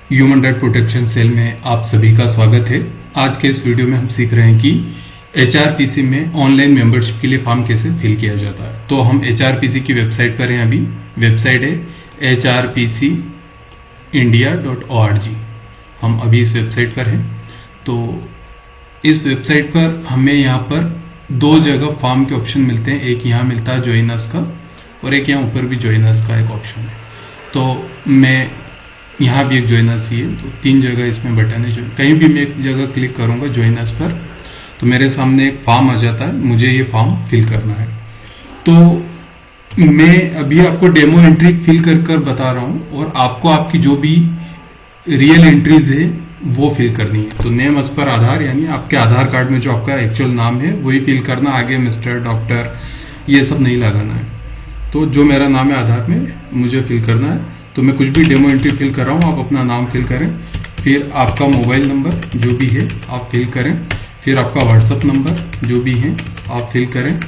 Human right protection cell में आप सभी का स्वागत है। आज के इस वीडियो में हम सीख रहे हैं कि एचआरपीसी में ऑनलाइन मेंबरशिप के लिए फॉर्म कैसे फिल किया जाता है। तो हम एचआरपीसी की वेबसाइट पर हैं। अभी वेबसाइट है hrpcindia.org। हम अभी इस वेबसाइट पर हैं। तो इस वेबसाइट पर हमें यहाँ पर दो जगह फॉर्म के ऑप्शन मिलते हैं। एक यहाँ मिलता है ज्वाइन अस का और एक यहाँ ऊपर भी ज्वाइन अस का एक ऑप्शन है। तो मैं यहाँ भी एक ज्वाइन अस ही है, तो तीन जगह इसमें बटन है। कहीं भी मैं एक जगह क्लिक करूंगा ज्वाइन अस पर तो मेरे सामने एक फॉर्म आ जाता है। मुझे ये फॉर्म फिल करना है। तो मैं अभी आपको डेमो एंट्री फिल कर बता रहा हूँ और आपको आपकी जो भी रियल एंट्रीज है वो फिल करनी है। तो नेम एज पर आधार, यानी आपके आधार कार्ड में जो आपका एक्चुअल नाम है वही फिल करना। आगे मिस्टर, डॉक्टर ये सब नहीं लगाना है। तो जो मेरा नाम है आधार में मुझे फिल करना है। तो मैं कुछ भी डेमो एंट्री फिल कर रहा हूँ, आप अपना नाम फिल करें, फिर आपका मोबाइल नंबर जो भी है आप फिल करें, फिर आपका व्हाट्सएप नंबर जो भी है आप फिल करें।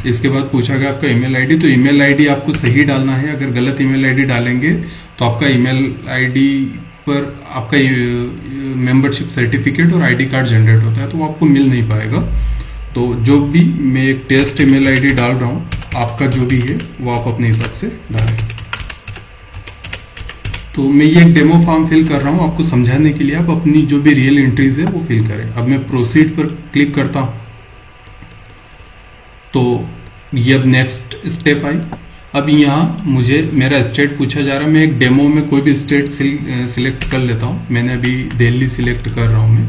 इसके बाद पूछा गया आपका ईमेल आईडी। तो ईमेल आईडी आपको सही डालना है। अगर गलत ईमेल आईडी डालेंगे तो आपका ईमेल आईडी पर आपका मेंबरशिप सर्टिफिकेट और आईडी कार्ड जनरेट होता है तो वो आपको मिल नहीं पाएगा। तो जो भी मैं एक टेस्ट ईमेल आईडी डाल रहा हूँ, आपका जो भी है वो आप अपने हिसाब से डालें। तो मैं ये एक डेमो फॉर्म फिल कर रहा हूँ आपको समझाने के लिए। आप अपनी जो भी रियल एंट्रीज है वो फिल करें। अब मैं प्रोसीड पर क्लिक करता हूँ तो ये अब नेक्स्ट स्टेप आई। अब यहाँ मुझे मेरा स्टेट पूछा जा रहा है। मैं एक डेमो में कोई भी स्टेट सिलेक्ट कर लेता हूँ। मैंने अभी दिल्ली सिलेक्ट कर रहा हूँ मैं।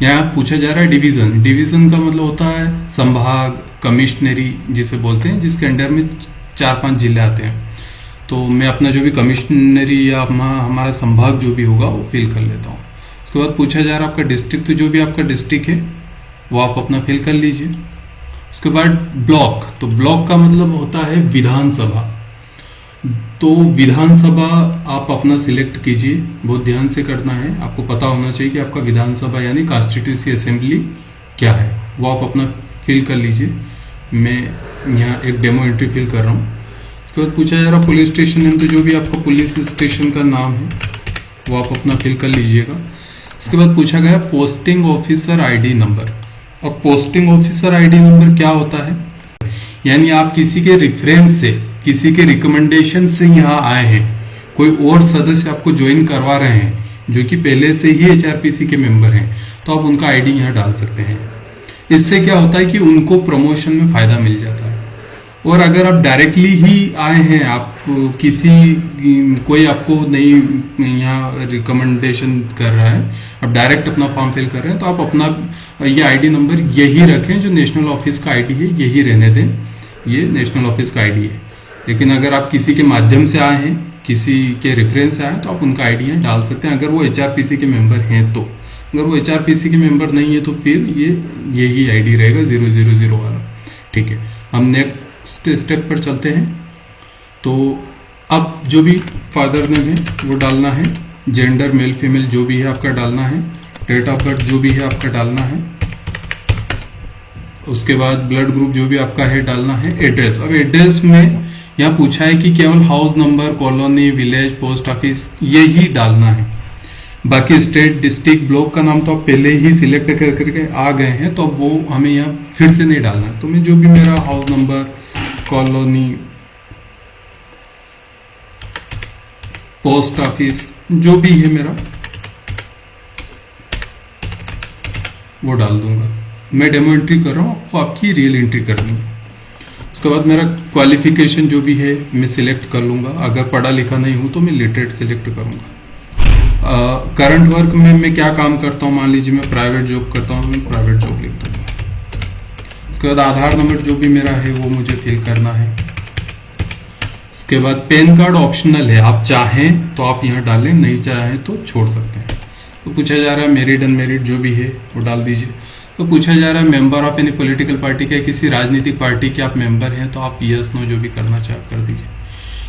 यहाँ पूछा जा रहा है डिवीजन। डिवीजन का मतलब होता है संभाग, कमिश्नरी जिसे बोलते हैं, जिसके अंडर में 4-5 जिले आते हैं। तो मैं अपना जो भी कमिश्नरी या हमारा संभाग जो भी होगा वो फिल कर लेता हूँ। उसके बाद पूछा जा रहा है आपका डिस्ट्रिक्ट। तो जो भी आपका डिस्ट्रिक्ट है वो आप अपना फिल कर लीजिए। उसके बाद ब्लॉक। तो ब्लॉक का मतलब होता है विधानसभा। तो विधानसभा आप अपना सिलेक्ट कीजिए। बहुत ध्यान से करना है। आपको पता होना चाहिए कि आपका विधानसभा यानी कॉन्स्टिट्यूंसी असेंबली क्या है, वो आप अपना फिल कर लीजिए। मैं यहाँ एक डेमो एंट्री फिल कर रहा हूँ। उसके बाद पूछा जा रहा पुलिस स्टेशन नेम। तो जो भी आपका पुलिस स्टेशन का नाम है वो आप अपना फिल कर लीजिएगा। इसके बाद पूछा गया पोस्टिंग ऑफिसर आईडी नंबर। और पोस्टिंग ऑफिसर आईडी नंबर क्या होता है, यानी आप किसी के रेफरेंस से, किसी के रिकमेंडेशन से यहाँ आए हैं, कोई और सदस्य आपको ज्वाइन करवा रहे हैं जो कि पहले से ही एचआरपीसी के मेंबर हैं, तो आप उनका आईडी यहाँ डाल सकते हैं। इससे क्या होता है कि उनको प्रमोशन में फायदा मिल जाता है। और अगर आप डायरेक्टली ही आए हैं, आप कोई आपको नहीं यहाँ रिकमेंडेशन कर रहा है, आप डायरेक्ट अपना फॉर्म फिल कर रहे हैं, तो आप अपना ये आईडी नंबर यही रखें जो नेशनल ऑफिस का आईडी है, यही रहने दें। ये नेशनल ऑफिस का आईडी है। लेकिन अगर आप किसी के माध्यम से आए हैं, किसी के रेफरेंस से आए, तो आप उनका आईडी यहाँ डाल सकते हैं अगर वो एचआरपीसी के मेंबर हैं। तो अगर वो एचआरपीसी के मेंबर नहीं है तो फिर यही आईडी रहेगा 000 वाला। ठीक है, हम नेक्स्ट स्टेप पर चलते हैं। तो अब जो भी फादर नेम है वो डालना है, जेंडर मेल फीमेल जो भी है आपका डालना है, डेट ऑफ बर्थ जो भी है आपका डालना है। उसके बाद ब्लड ग्रुप जो भी आपका है डालना है। एड्रेस, अब एड्रेस में यहाँ पूछा है कि केवल house number, colony, village, post office यही डालना है। बाकी स्टेट, डिस्ट्रिक्ट, ब्लॉक का नाम तो आप पहले ही सिलेक्ट करके आ गए हैं, तो अब वो हमें यहाँ फिर से नहीं डालना है। तो मैं जो भी मेरा house number, colony, post office जो भी है मेरा वो डाल दूंगा। मैं डेमो एंट्री कर रहा हूँ, आपको आपकी रियल एंट्री करनी है। उसके बाद मेरा क्वालिफिकेशन जो भी है मैं सिलेक्ट कर लूंगा। अगर पढ़ा लिखा नहीं हूं तो मैं लिटरेट सिलेक्ट करूंगा। करंट वर्क में मैं क्या काम करता हूं, मान लीजिए मैं प्राइवेट जॉब करता हूं, मैं प्राइवेट जॉब लिख दूंगा। उसके बाद आधार नंबर जो भी मेरा है वो मुझे फिल करना है। इसके बाद पैन कार्ड ऑप्शनल है, आप चाहें तो आप यहाँ डालें, नहीं चाहें तो छोड़ सकते हैं। तो पूछा जा रहा है मैरिड अनमैरिड जो भी है वो डाल दीजिए। तो पूछा जा रहा है member of any political party का, किसी राजनीतिक पार्टी के आप मेंबर हैं तो आप यस नो जो भी करना चाहे कर दीजिए।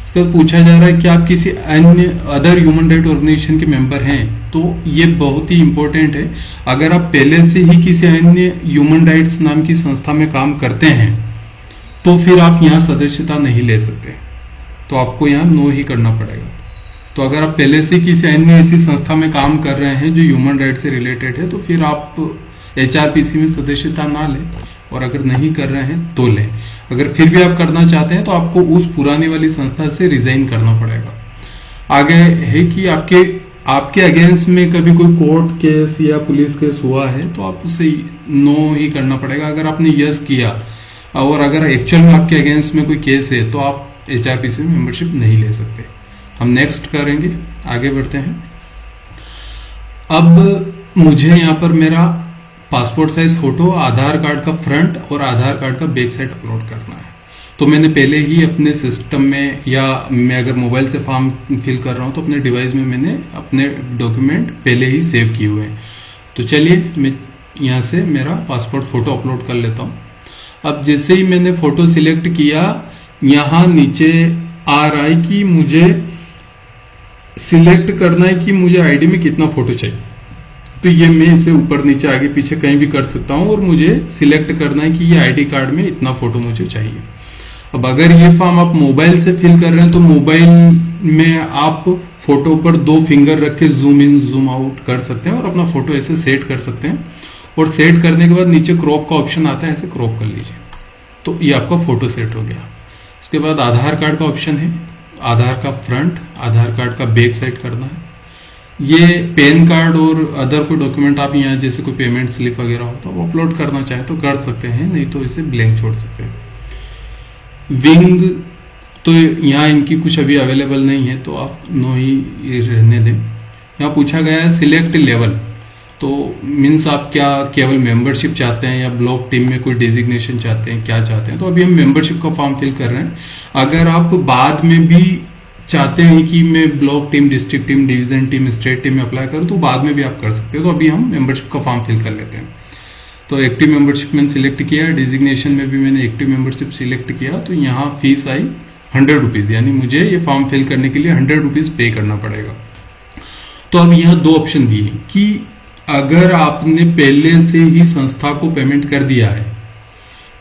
इसके बाद पूछा जा रहा है कि आप किसी अन्य अदर ह्यूमन राइट ऑर्गेनाइजेशन के मेंबर हैं, तो ये बहुत ही इंपॉर्टेंट है। अगर आप पहले से ही किसी अन्य ह्यूमन राइट्स नाम की संस्था में काम करते हैं तो फिर आप यहाँ सदस्यता नहीं ले सकते, तो आपको यहाँ नो ही करना पड़ेगा। तो अगर आप पहले से किसी अन्य ऐसी संस्था में काम कर रहे हैं जो ह्यूमन राइट से रिलेटेड है तो फिर आप एचआरपीसी में सदस्यता ना लें, और अगर नहीं कर रहे हैं तो लें। अगर फिर भी आप करना चाहते हैं तो आपको उस पुरानी वाली संस्था से रिजाइन करना पड़ेगा। आगे है कि आपके अगेंस्ट में कभी कोई कोर्ट केस या पुलिस केस हुआ है तो आप उसे नो ही करना पड़ेगा। अगर आपने यस किया और अगर एक्चुअल में आपके अगेंस्ट में कोई केस है तो आप एचआरपीसी में मेंबरशिप नहीं ले सकते। हम नेक्स्ट करेंगे, आगे बढ़ते हैं। अब मुझे यहाँ पर मेरा पासपोर्ट साइज फोटो, आधार कार्ड का फ्रंट और आधार कार्ड का बैक साइड अपलोड करना है। तो मैंने पहले ही अपने सिस्टम में, या मैं अगर मोबाइल से फॉर्म फिल कर रहा हूं तो अपने डिवाइस में मैंने अपने डॉक्यूमेंट पहले ही सेव किए हुए हैं। तो चलिए मैं यहाँ से मेरा पासपोर्ट फोटो अपलोड कर लेता हूं। अब जैसे ही मैंने फोटो सिलेक्ट किया, यहाँ नीचे आ रहा है कि मुझे सिलेक्ट करना है कि मुझे आईडी में कितना फोटो चाहिए। तो ये मैं इसे ऊपर नीचे आगे पीछे कहीं भी कर सकता हूं और मुझे सिलेक्ट करना है कि ये आईडी कार्ड में इतना फोटो मुझे चाहिए। अब अगर ये फॉर्म आप मोबाइल से फिल कर रहे हैं तो मोबाइल में आप फोटो पर 2 फिंगर रख के जूम इन जूम आउट कर सकते हैं और अपना फोटो ऐसे सेट कर सकते हैं। और सेट करने के बाद नीचे क्रॉप का ऑप्शन आता है, ऐसे क्रॉप कर लीजिए तो ये आपका फोटो सेट हो गया। इसके बाद आधार कार्ड का ऑप्शन है, आधार का फ्रंट, आधार कार्ड का बैक साइड करना है। ये पैन कार्ड और अदर कोई डॉक्यूमेंट आप यहाँ जैसे कोई पेमेंट स्लिप वगैरह हो तो अपलोड करना चाहे तो कर सकते हैं, नहीं तो इसे ब्लैंक छोड़ सकते हैं। विंग तो यहाँ इनकी कुछ अभी अवेलेबल नहीं है तो आप नो ही रहने दें। यहाँ पूछा गया है सिलेक्ट लेवल, तो मीन्स आप क्या केवल मेंबरशिप चाहते हैं या ब्लॉक टीम में कोई डेजिग्नेशन चाहते हैं, क्या चाहते हैं। तो अभी हम मेंबरशिप का फॉर्म फिल कर रहे हैं। अगर आप बाद में भी चाहते हैं कि मैं block team, district team, division team, state team में अप्लाई करूं तो बाद में भी आप कर सकते हो। तो अभी हम मेंबरशिप का फॉर्म फिल कर लेते हैं। तो एक्टिव मेंबरशिप मैंने सिलेक्ट किया, डेजिग्नेशन में भी मैंने एक्टिव मेंबरशिप सिलेक्ट किया। तो यहाँ फीस आई 100 रुपीज, यानी मुझे ये फॉर्म फिल करने के लिए 100 रुपीज पे करना पड़ेगा। तो अब यहाँ 2 ऑप्शन दिए हैं कि अगर आपने पहले से ही संस्था को पेमेंट कर दिया है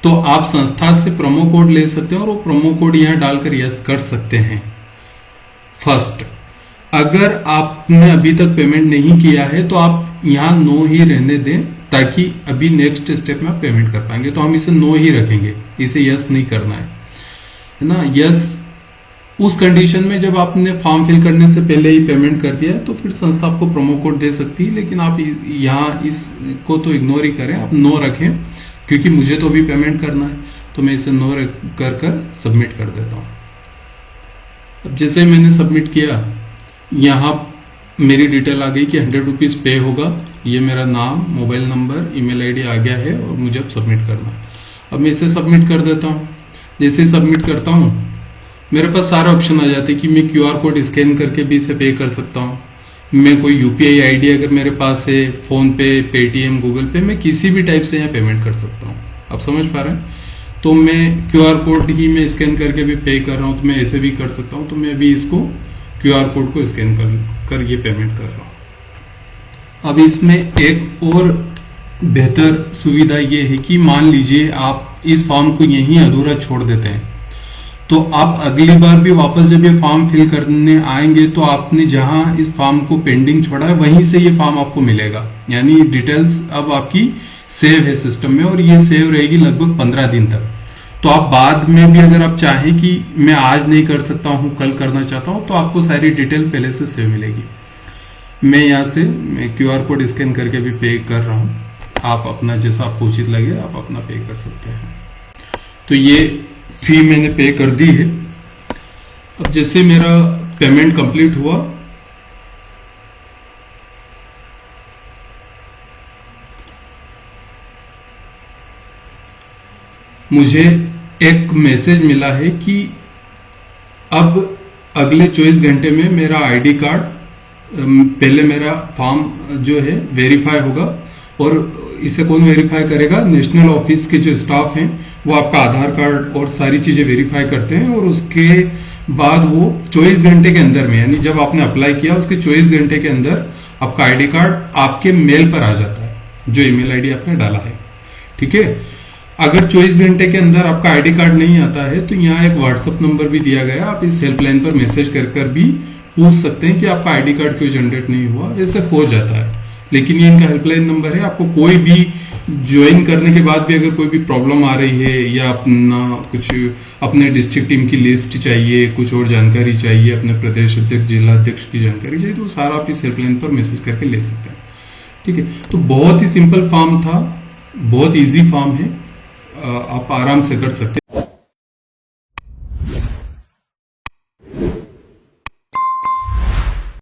तो आप संस्था से प्रोमो कोड ले सकते हैं और वो प्रोमो कोड यहाँ डालकर यस कर सकते हैं। फर्स्ट, अगर आपने अभी तक पेमेंट नहीं किया है तो आप यहाँ नो ही रहने दें ताकि अभी नेक्स्ट स्टेप में आप पेमेंट कर पाएंगे। तो हम इसे नो ही रखेंगे, इसे यस नहीं करना है ना। यस उस कंडीशन में जब आपने फॉर्म फिल करने से पहले ही पेमेंट कर दिया है तो फिर संस्था आपको प्रोमो कोड दे सकती है, लेकिन आप यहाँ इसको तो इग्नोर ही करें, आप नो रखें क्योंकि मुझे तो अभी पेमेंट करना है। तो मैं इसे नो कर सबमिट कर देता हूँ। अब जैसे मैंने सबमिट किया, यहाँ मेरी डिटेल आ गई कि 100 रुपीज पे होगा। ये मेरा नाम, मोबाइल नंबर, ईमेल आईडी आ गया है और मुझे अब सबमिट करना है। अब मैं इसे सबमिट कर देता हूँ। जैसे सबमिट करता हूँ मेरे पास सारे ऑप्शन आ जाते हैं कि मैं QR कोड स्कैन करके भी इसे पे कर सकता हूँ। मैं कोई UPI आईडी अगर मेरे पास है, फोन पे, पेटीएम, गूगल पे, मैं किसी भी टाइप से यहाँ पेमेंट कर सकता हूँ। आप समझ पा रहे हैं? तो मैं QR कोड ही मैं स्कैन करके भी पे कर रहा हूँ, तो मैं ऐसे भी कर सकता हूँ। तो मैं अभी इसको QR कोड को स्कैन कर ये पेमेंट कर रहा हूँ। अब इसमें एक और बेहतर सुविधा ये है कि मान लीजिए आप इस फॉर्म को यहीं अधूरा छोड़ देते हैं तो आप अगली बार भी वापस जब ये फॉर्म फिल करने आएंगे तो आपने जहां इस फॉर्म को पेंडिंग छोड़ा है वहीं से ये फॉर्म आपको मिलेगा। यानी डिटेल्स अब आपकी सेव है सिस्टम में और ये सेव रहेगी लगभग 15 दिन तक। तो आप बाद में भी अगर आप चाहें कि मैं आज नहीं कर सकता हूं, कल करना चाहता हूं, तो आपको सारी डिटेल पहले से सेव मिलेगी। मैं यहाँ से QR कोड स्कैन करके भी पे कर रहा हूँ। आप अपना जैसा आपको उचित लगे आप अपना पे कर सकते हैं। तो ये फी मैंने पे कर दी है। अब जैसे मेरा पेमेंट कंप्लीट हुआ, मुझे एक मैसेज मिला है कि अब अगले 24 घंटे में मेरा आईडी कार्ड, पहले मेरा फॉर्म जो है वेरीफाई होगा। और इसे कौन वेरीफाई करेगा? नेशनल ऑफिस के जो स्टाफ हैं वो आपका आधार कार्ड और सारी चीजें वेरीफाई करते हैं और उसके बाद वो 24 घंटे के अंदर में, यानी जब आपने अप्लाई किया उसके 24 घंटे के अंदर आपका आईडी कार्ड आपके मेल पर आ जाता है, जो ईमेल आईडी आपने डाला है। ठीक है। अगर 24 घंटे के अंदर आपका आईडी कार्ड नहीं आता है तो यहाँ एक व्हाट्सएप नंबर भी दिया गया, आप इस हेल्पलाइन पर मैसेज कर भी पूछ सकते हैं कि आपका आईडी कार्ड क्यों जनरेट नहीं हुआ, ऐसे हो जाता है। लेकिन ये इनका हेल्पलाइन नंबर है, आपको कोई भी ज्वाइन करने के बाद भी अगर कोई भी प्रॉब्लम आ रही है या अपना कुछ अपने डिस्ट्रिक्ट टीम की लिस्ट चाहिए, कुछ और जानकारी चाहिए, अपने प्रदेश अध्यक्ष जिला अध्यक्ष की जानकारी चाहिए, तो सारा आप इस हेल्पलाइन पर मैसेज करके ले सकते हैं। ठीक है, तो बहुत ही सिंपल फॉर्म था, बहुत इजी फॉर्म है, आप आराम से कर सकते हैं।